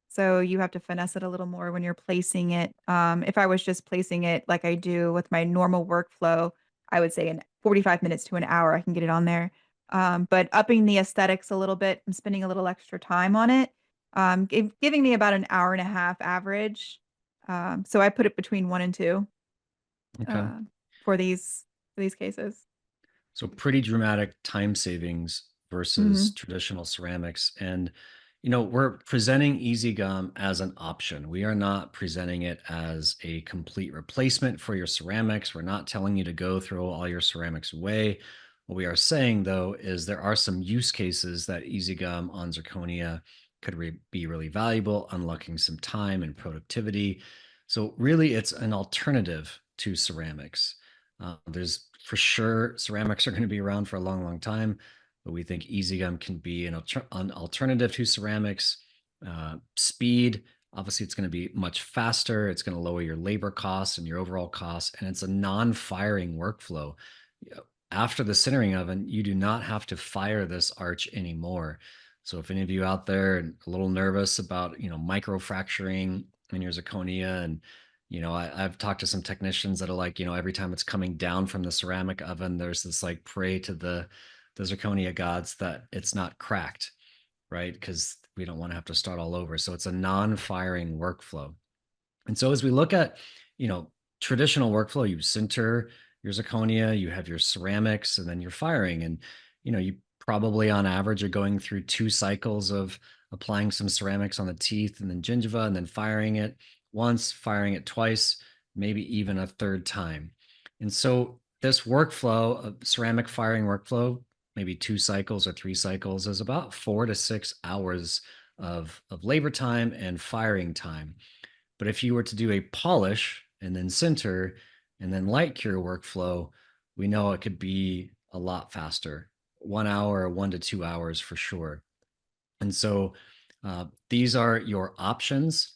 C: So you have to finesse it a little more when you're placing it. If I was just placing it like I do with my normal workflow, I would say in 45 minutes to an hour, I can get it on there. But upping the aesthetics a little bit and spending a little extra time on it, giving me about an hour and a half average. So I put it between 1 and 2
B: Okay.
C: uh, for these cases.
B: So pretty dramatic time savings versus
C: Hmm.
B: traditional ceramics. And, we're presenting Easy Gum as an option. We are not presenting it as a complete replacement for your ceramics. We're not telling you to go throw all your ceramics away. What we are saying, though, is there are some use cases that Easy Gum on zirconia could be really valuable, unlocking some time and productivity. So really, it's an alternative to ceramics. There's for sure ceramics are going to be around for a long, long time, but we think EasyGum can be an alternative to ceramics, speed. Obviously, it's going to be much faster. It's going to lower your labor costs and your overall costs. And it's a non-firing workflow. After the sintering oven, you do not have to fire this arch anymore. So if any of you out there are a little nervous about, microfracturing in your zirconia, and, I've talked to some technicians that are like, every time it's coming down from the ceramic oven, there's this like pray to the zirconia gods that it's not cracked, right? Because we don't want to have to start all over. So it's a non-firing workflow. And so as we look at, traditional workflow, you sinter your zirconia, you have your ceramics, and then you're firing. And, you probably on average are going through 2 cycles of applying some ceramics on the teeth and then gingiva, and then firing it once, firing it twice, maybe even a 3rd time. And so this workflow, of ceramic firing workflow, maybe 2 cycles or 3 cycles, is about 4 to 6 hours of labor time and firing time. But if you were to do a polish and then sinter and then light cure workflow, we know it could be a lot faster, 1 hour or 1 to 2 hours for sure. And so these are your options.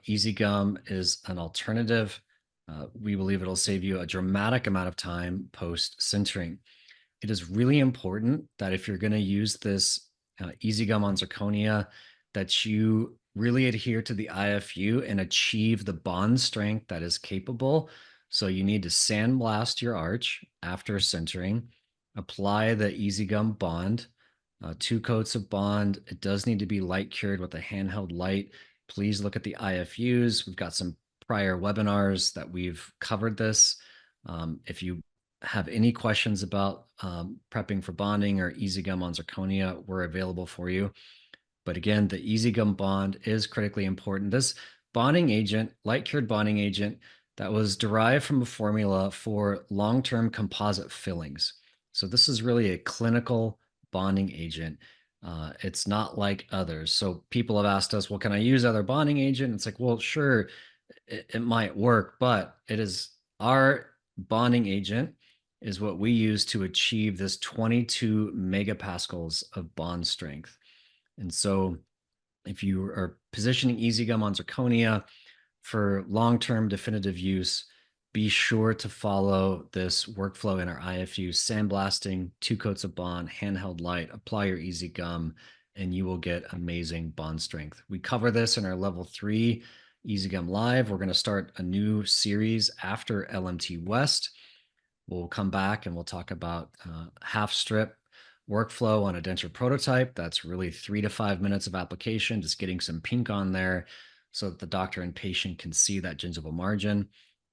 B: EasyGum is an alternative. We believe it'll save you a dramatic amount of time post sintering. It is really important that if you're going to use this EasyGum on zirconia, that you really adhere to the IFU and achieve the bond strength that is capable. So you need to sandblast your arch after sintering, apply the EasyGum bond, 2 coats of bond. It does need to be light cured with a handheld light. Please look at the IFUs. We've got some prior webinars that we've covered this. If you have any questions about prepping for bonding or EasyGum on zirconia, we're available for you. But again, the EasyGum bond is critically important. This bonding agent, light cured bonding agent, that was derived from a formula for long-term composite fillings. So this is really a clinical bonding agent. It's not like others. So people have asked us, well, can I use other bonding agent? It's like, well, sure, it might work, but it is our bonding agent is what we use to achieve this 22 megapascals of bond strength. And so if you are positioning EasyGum on zirconia for long-term definitive use, be sure to follow this workflow in our IFU: sandblasting, 2 coats of bond, handheld light, apply your EasyGum, and you will get amazing bond strength. We cover this in our level 3 EasyGum Live. We're going to start a new series after LMT West. We'll come back and we'll talk about half strip workflow on a denture prototype. That's really 3 to 5 minutes of application, just getting some pink on there so that the doctor and patient can see that gingival margin.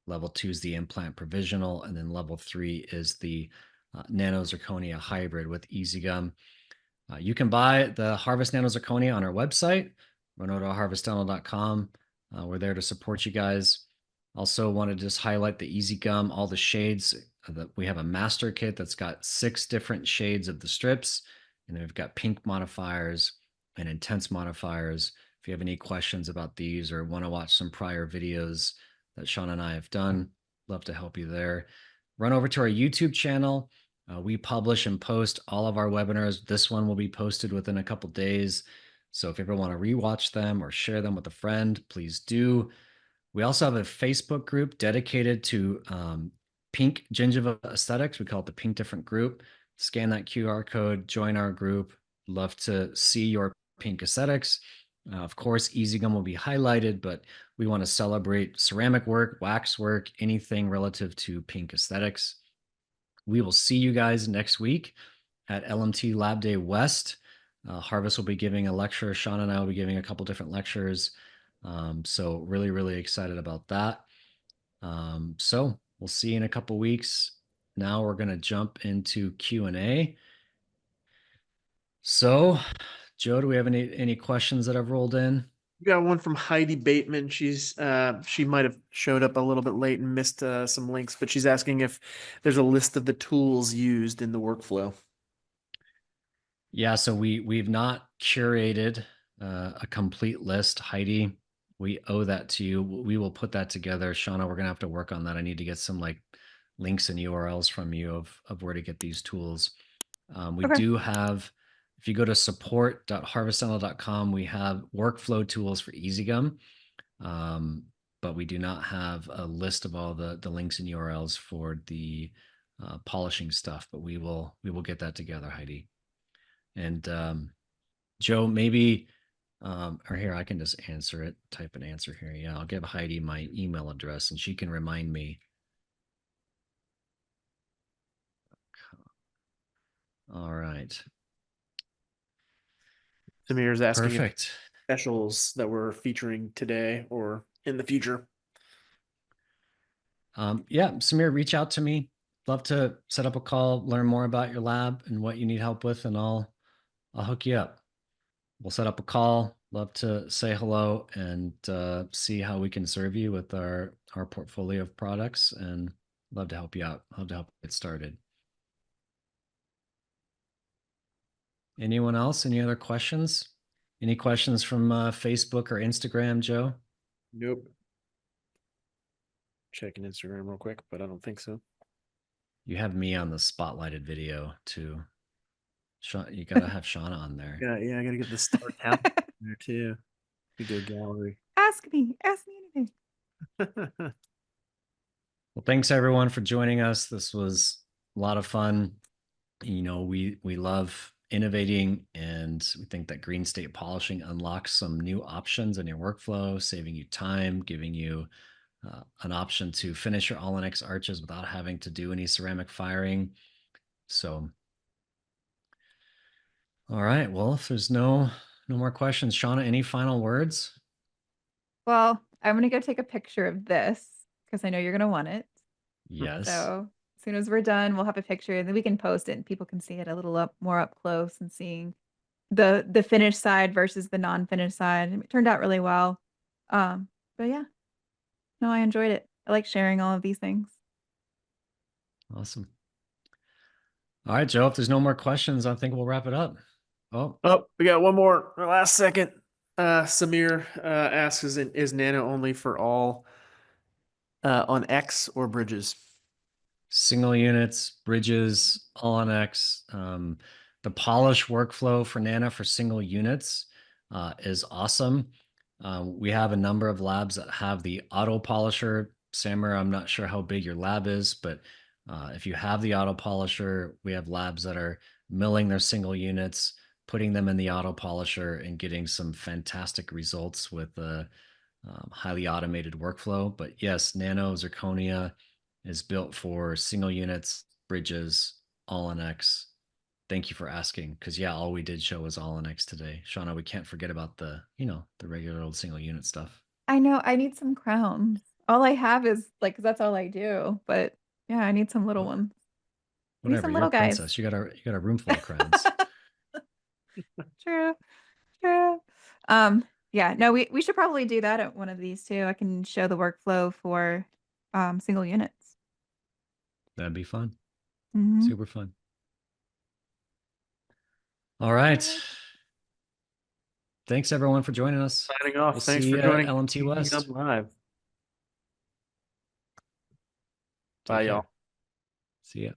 B: Level 2 is the implant provisional, and then level 3 is the Nano Zirconia hybrid with EasyGum. You can buy the Harvest Nano Zirconia on our website, harvestnano.com. We're there to support you guys. Also want to just highlight the EasyGum, all the shades. We have a master kit that's got 6 different shades of the strips, and then we've got pink modifiers and intense modifiers. If you have any questions about these or want to watch some prior videos that Shaana and I have done, love to help you there. Run over to our YouTube channel. We publish and post all of our webinars. This one will be posted within a couple days. So if you ever want to rewatch them or share them with a friend, please do. We also have a Facebook group dedicated to pink gingiva aesthetics. We call it the Pink Different Group. Scan that QR code, join our group. Love to see your pink aesthetics. Of course, EasyGum will be highlighted, but we want to celebrate ceramic work, wax work, anything relative to pink aesthetics. We will see you guys next week at LMT Lab Day West. Harvest will be giving a lecture. Shaana and I will be giving a couple different lectures. So really, really excited about that. So we'll see you in a couple weeks. Now we're going to jump into Q&A. So, Joe, do we have any questions that have rolled in?
A: We got one from Heidi Bateman. She might have showed up a little bit late and missed some links, but she's asking if there's a list of the tools used in the workflow.
B: Yeah, so we've not curated a complete list, Heidi. We owe that to you. We will put that together. Shaana, we're gonna have to work on that. I need to get some like links and URLs from you of where to get these tools. We
C: Okay.
B: do have if you go to support.harvestnano.com, we have workflow tools for EasyGum. But we do not have a list of all the links and URLs for the polishing stuff, but we will get that together, Heidi. And Joe, maybe, or here, I can just answer it, type an answer here. Yeah, I'll give Heidi my email address and she can remind me. All right.
A: Samir's asking if
B: Perfect.
A: specials that we're featuring today or in the future.
B: Yeah, Samir, reach out to me. Love to set up a call, learn more about your lab and what you need help with, and I'll hook you up. We'll set up a call. Love to say hello and see how we can serve you with our portfolio of products, and love to help you out. Love to help get started. Anyone else? Any other questions? Any questions from Facebook or Instagram, Joe?
A: Nope. Checking Instagram real quick, but I don't think so.
B: You have me on the spotlighted video too. You gotta have Shaana on there.
A: Yeah, I gotta get the start tab there too. We do a gallery.
C: Ask me anything.
B: Well, thanks everyone for joining us. This was a lot of fun. You know, we love innovating, and we think that green state polishing unlocks some new options in your workflow, saving you time, giving you an option to finish your All-in-X arches without having to do any ceramic firing. So, all right. Well, if there's no more questions, Shaana, any final words?
C: Well, I'm gonna go take a picture of this because I know you're gonna want it.
B: Yes.
C: So as soon as we're done, we'll have a picture and then we can post it and people can see it a little more up close and seeing the finished side versus the non-finished side. It turned out really well. But yeah, no, I enjoyed it. I like sharing all of these things.
B: Awesome. All right, Joe, if there's no more questions, I think we'll wrap it up.
A: Oh, we got one more. Our last second. Samir asks, is Nano only for all on X or bridges?
B: Single units, bridges, All-in-X. The polish workflow for Nano for single units is awesome. We have a number of labs that have the auto polisher. Samir, I'm not sure how big your lab is, but if you have the auto polisher, we have labs that are milling their single units, putting them in the auto polisher, and getting some fantastic results with a highly automated workflow. But yes, Nano Zirconia is built for single units, bridges, All-in-X. Thank you for asking, because yeah, all we did show was All-in-X today. Shaana, we can't forget about the regular old single unit stuff.
C: I know I need some crowns. All I have is like, 'cause that's all I do. But yeah, I need some little ones. I need
B: Whatever,
C: some
B: you're a
C: little guys.
B: princess. You got a room full of crowns.
C: True. Yeah, no, we should probably do that at one of these too. I can show the workflow for single units.
B: That'd be fun.
C: Mhm.
B: Super fun. All right. Thanks everyone for joining us.
A: Signing off.
B: We'll
A: Thanks
B: see
A: for
B: you
A: joining
B: at LMT West.
A: EasyGum Live.
B: Take
A: Bye,
B: care.
A: y'all.
B: See ya.